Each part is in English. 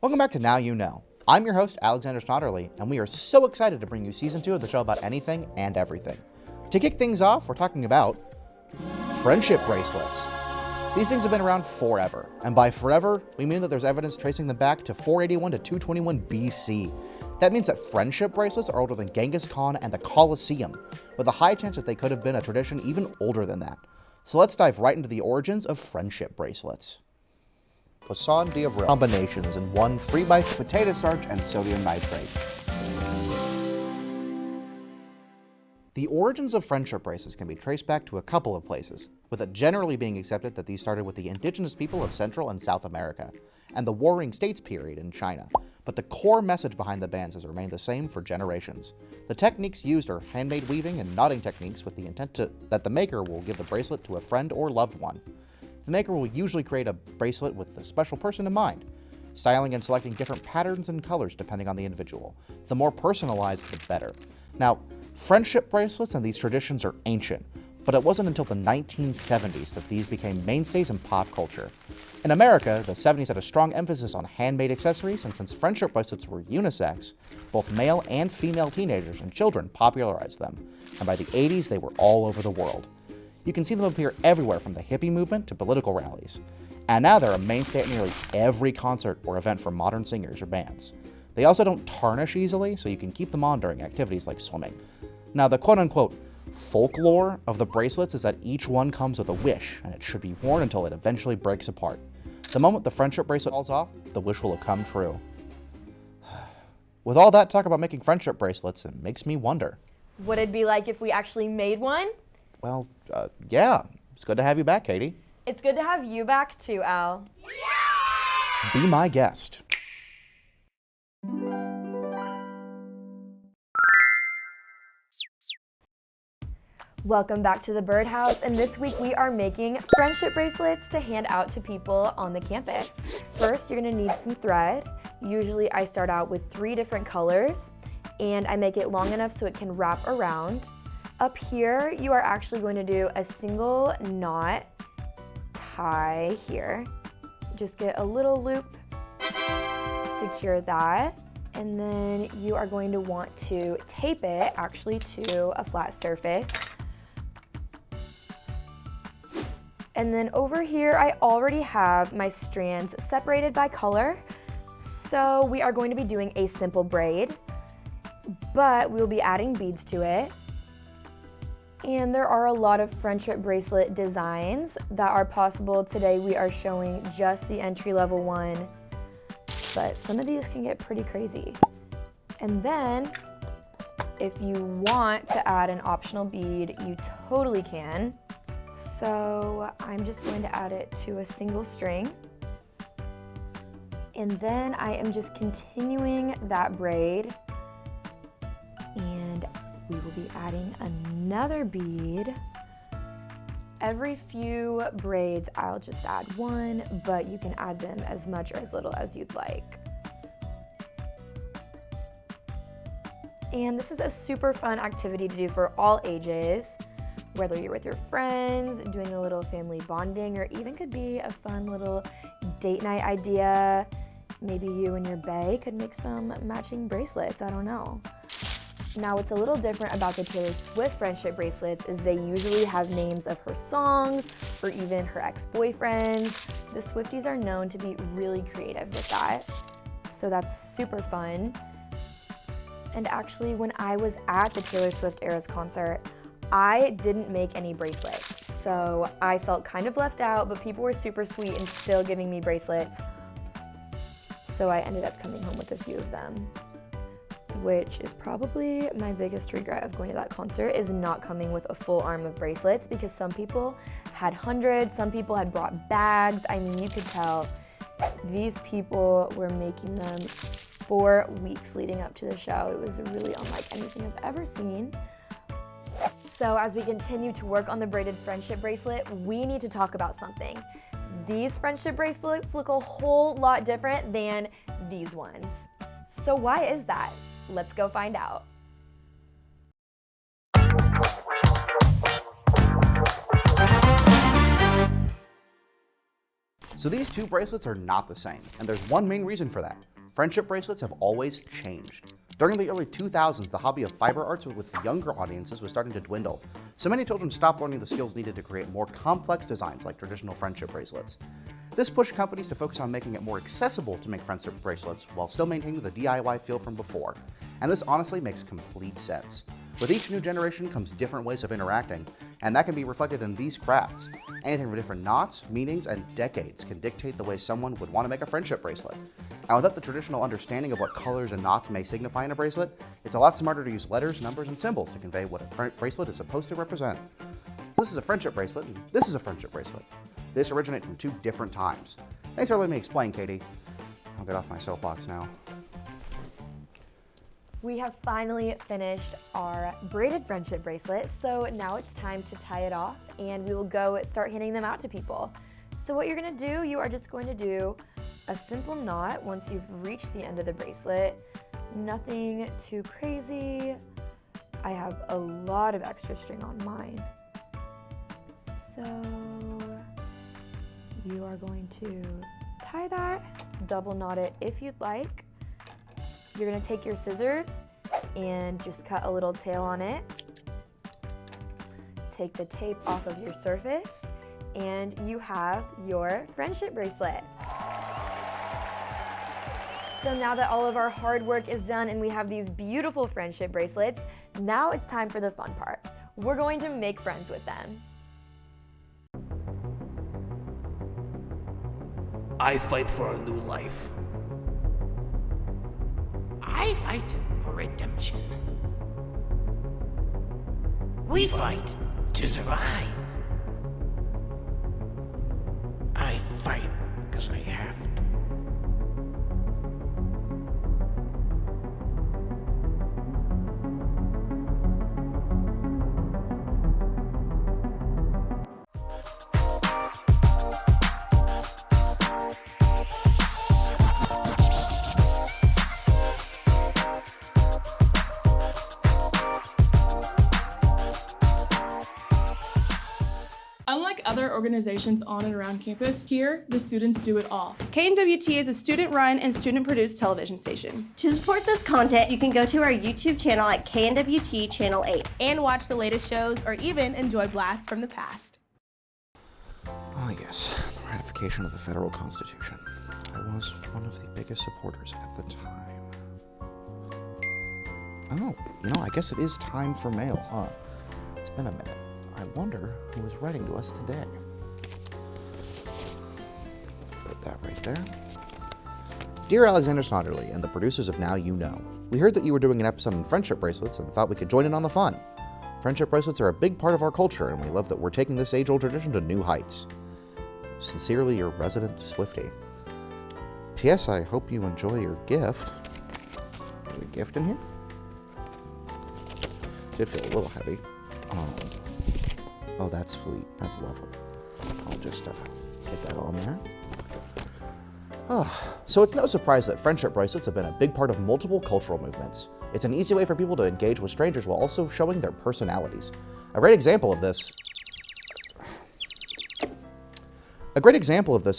Welcome back to Now You Know. I'm your host, Alexander Snodderly, and we are so excited to bring you Season 2 of the show about anything and everything. To kick things off, we're talking about friendship bracelets. These things have been around forever, and by forever, we mean that there's evidence tracing them back to 481 to 221 BC. That means that friendship bracelets are older than Genghis Khan and the Colosseum, with a high chance that they could have been a tradition even older than that. So let's dive right into the origins of friendship bracelets. Poisson d'Avril combinations in 1 3x potato starch and sodium nitrate. The origins of friendship bracelets can be traced back to a couple of places, with it generally being accepted that these started with the indigenous people of Central and South America, and the Warring States period in China. But the core message behind the bands has remained the same for generations. The techniques used are handmade weaving and knotting techniques with the intent that the maker will give the bracelet to a friend or loved one. The maker will usually create a bracelet with a special person in mind, styling and selecting different patterns and colors depending on the individual. The more personalized, the better. Now, friendship bracelets and these traditions are ancient, but it wasn't until the 1970s that these became mainstays in pop culture. In America, the 70s had a strong emphasis on handmade accessories, and since friendship bracelets were unisex, both male and female teenagers and children popularized them, and by the 80s they were all over the world. You can see them appear everywhere from the hippie movement to political rallies. And now they're a mainstay at nearly every concert or event for modern singers or bands. They also don't tarnish easily, so you can keep them on during activities like swimming. Now, the quote-unquote folklore of the bracelets is that each one comes with a wish, and it should be worn until it eventually breaks apart. The moment the friendship bracelet falls off, the wish will have come true. With all that talk about making friendship bracelets, it makes me wonder. What it'd be like if we actually made one? Well, yeah. It's good to have you back, Katie. It's good to have you back too, Al. Be my guest. Welcome back to the Birdhouse, and this week we are making friendship bracelets to hand out to people on the campus. First, you're gonna need some thread. Usually I start out with 3 different colors, and I make it long enough so it can wrap around. Up here, you are actually going to do a single knot tie here. Just get a little loop, secure that, and then you are going to want to tape it actually to a flat surface. And then over here, I already have my strands separated by color. So we are going to be doing a simple braid, but we'll be adding beads to it. And there are a lot of friendship bracelet designs that are possible. Today we are showing just the entry-level one, but some of these can get pretty crazy. And then if you want to add an optional bead, you totally can. So I'm just going to add it to a single string. And then I am just continuing that braid, and we will be adding another bead. Every few braids, I'll just add one, but you can add them as much or as little as you'd like. And this is a super fun activity to do for all ages, whether you're with your friends, doing a little family bonding, or even could be a fun little date night idea. Maybe you and your bae could make some matching bracelets, I don't know. Now, what's a little different about the Taylor Swift friendship bracelets is they usually have names of her songs or even her ex-boyfriends. The Swifties are known to be really creative with that, so that's super fun. And actually, when I was at the Taylor Swift Eras concert, I didn't make any bracelets, so I felt kind of left out, but people were super sweet and still giving me bracelets. So I ended up coming home with a few of them, which is probably my biggest regret of going to that concert, is not coming with a full arm of bracelets, because some people had hundreds, some people had brought bags. I mean, you could tell these people were making them for weeks leading up to the show. It was really unlike anything I've ever seen. So as we continue to work on the braided friendship bracelet, we need to talk about something. These friendship bracelets look a whole lot different than these ones. So why is that? Let's go find out. So these two bracelets are not the same, and there's one main reason for that. friendship bracelets have always changed. During the early 2000s, the hobby of fiber arts with younger audiences was starting to dwindle, so many children stopped learning the skills needed to create more complex designs like traditional friendship bracelets. This pushed companies to focus on making it more accessible to make friendship bracelets while still maintaining the DIY feel from before. And this honestly makes complete sense. With each new generation comes different ways of interacting, and that can be reflected in these crafts. Anything from different knots, meanings, and decades can dictate the way someone would want to make a friendship bracelet. And without the traditional understanding of what colors and knots may signify in a bracelet, it's a lot smarter to use letters, numbers, and symbols to convey what a bracelet is supposed to represent. This is a friendship bracelet, and this is a friendship bracelet. This originates from two different times. Thanks for letting me explain, Katie. I'll get off my soapbox now. We have finally finished our braided friendship bracelet, so now it's time to tie it off and we will go start handing them out to people. So what you're gonna do, you are just going to do a simple knot once you've reached the end of the bracelet. Nothing too crazy. I have a lot of extra string on mine. So you are going to tie that, double knot it if you'd like. You're gonna take your scissors and just cut a little tail on it. Take the tape off of your surface and you have your friendship bracelet. So now that all of our hard work is done and we have these beautiful friendship bracelets, now it's time for the fun part. We're going to make friends with them. I fight for a new life. I fight for redemption. We fight to survive. I fight because I have to. Unlike other organizations on and around campus, here, the students do it all. KNWT is a student-run and student-produced television station. To support this content, you can go to our YouTube channel at KNWT Channel 8. And watch the latest shows or even enjoy blasts from the past. Ah, yes, the ratification of the federal Constitution. I was one of the biggest supporters at the time. Oh, I guess it is time for mail, huh? It's been a minute. I wonder who was writing to us today. Put that right there. Dear Alexander Snodderly and the producers of Now You Know, we heard that you were doing an episode on friendship bracelets and thought we could join in on the fun. Friendship bracelets are a big part of our culture, and we love that we're taking this age-old tradition to new heights. Sincerely, your resident Swiftie. P.S. I hope you enjoy your gift. Is there a gift in here? Did feel a little heavy. Oh, that's sweet. That's lovely. I'll just get that on there. So it's no surprise that friendship bracelets have been a big part of multiple cultural movements. It's an easy way for people to engage with strangers while also showing their personalities. A great example of this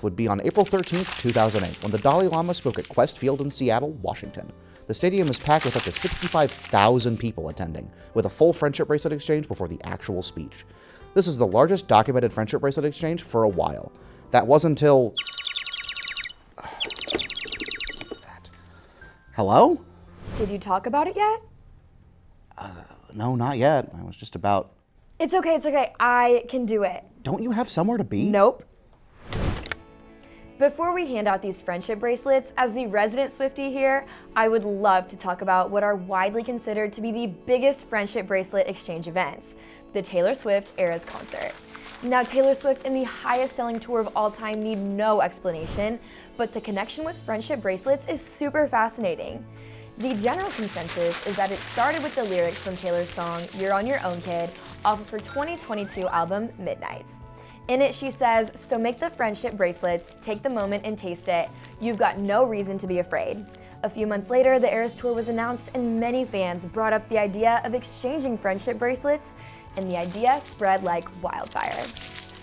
would be on April 13th, 2008, when the Dalai Lama spoke at Quest Field in Seattle, Washington. The stadium is packed with up to 65,000 people attending, with a full friendship bracelet exchange before the actual speech. This is the largest documented friendship bracelet exchange for a while. That was until... Hello? Did you talk about it yet? No, not yet. I was just about... It's okay. I can do it. Don't you have somewhere to be? Nope. Before we hand out these friendship bracelets, as the resident Swiftie here, I would love to talk about what are widely considered to be the biggest friendship bracelet exchange events, the Taylor Swift Eras Concert. Now, Taylor Swift and the highest selling tour of all time need no explanation, but the connection with friendship bracelets is super fascinating. The general consensus is that it started with the lyrics from Taylor's song, You're on Your Own Kid, off of her 2022 album, Midnights. In it, she says, so make the friendship bracelets, take the moment and taste it. You've got no reason to be afraid. A few months later, the Eras Tour was announced and many fans brought up the idea of exchanging friendship bracelets, and the idea spread like wildfire.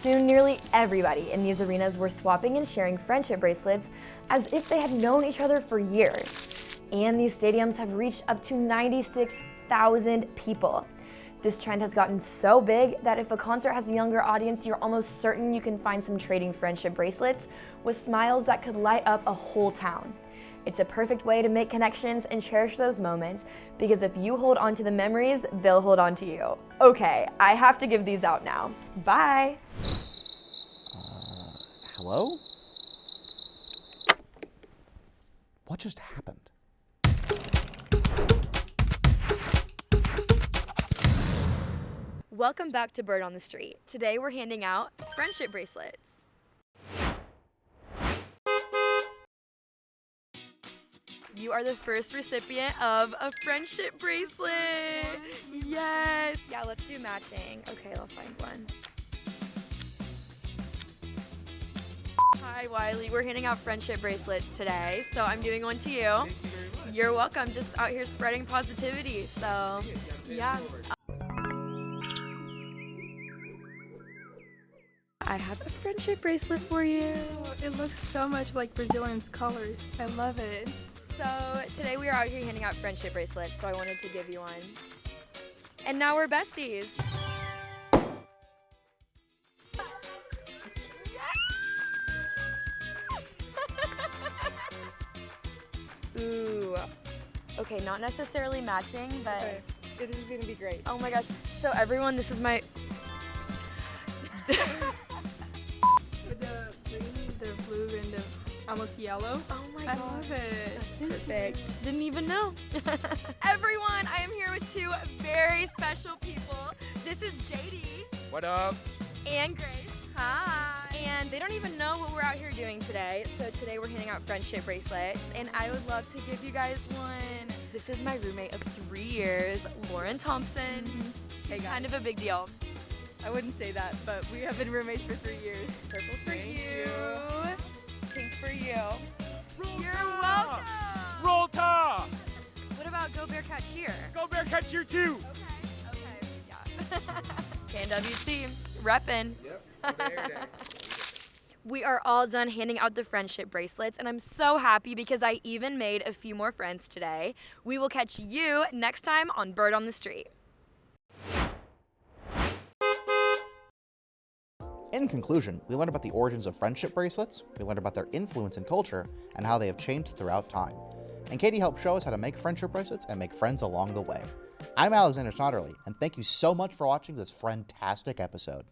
Soon, nearly everybody in these arenas were swapping and sharing friendship bracelets as if they had known each other for years. And these stadiums have reached up to 96,000 people. This trend has gotten so big that if a concert has a younger audience, you're almost certain you can find some trading friendship bracelets with smiles that could light up a whole town. It's a perfect way to make connections and cherish those moments, because if you hold on to the memories, they'll hold on to you. Okay, I have to give these out now. Bye. Hello? What just happened? Welcome back to Byrd on the Street. Today we're handing out friendship bracelets. You are the first recipient of a friendship bracelet. Yes. Yeah, let's do matching. Okay, I'll find one. Hi, Wiley. We're handing out friendship bracelets today, so I'm doing one to you. Thank you very much. You're welcome. Just out here spreading positivity. So, yeah. I have a friendship bracelet for you. Oh, it looks so much like Brazilian's colors. I love it. So today we are out here handing out friendship bracelets, so I wanted to give you one. And now we're besties. Ooh. Okay, not necessarily matching, but... Okay. This is gonna be great. Oh my gosh. So everyone, this is my... With the green, the blue, and the almost yellow. Oh my I gosh. love it. Perfect. Didn't even know. Everyone, I am here with two very special people. This is JD. What up? And Grace. Hi. And they don't even know what we're out here doing today. So today we're handing out friendship bracelets, and I would love to give you guys one. This is my roommate of 3 years, Lauren Thompson. Hey guys. Kind of a big deal. I wouldn't say that, but we have been roommates for 3 years. Purple for Thank you. Pink for you. Roll You're Tide! welcome. Roll Tide! What about Go Bearcat Cheer? Go Bearcat Cheer too! Okay, yeah. KNWT, reppin'. Yep. We are all done handing out the friendship bracelets, and I'm so happy because I even made a few more friends today. We will catch you next time on Byrd on the Street. In conclusion, we learned about the origins of friendship bracelets, we learned about their influence in culture, and how they have changed throughout time. And Katie helped show us how to make friendship bracelets and make friends along the way. I'm Alexander Snodderly, and thank you so much for watching this friend-tastic episode.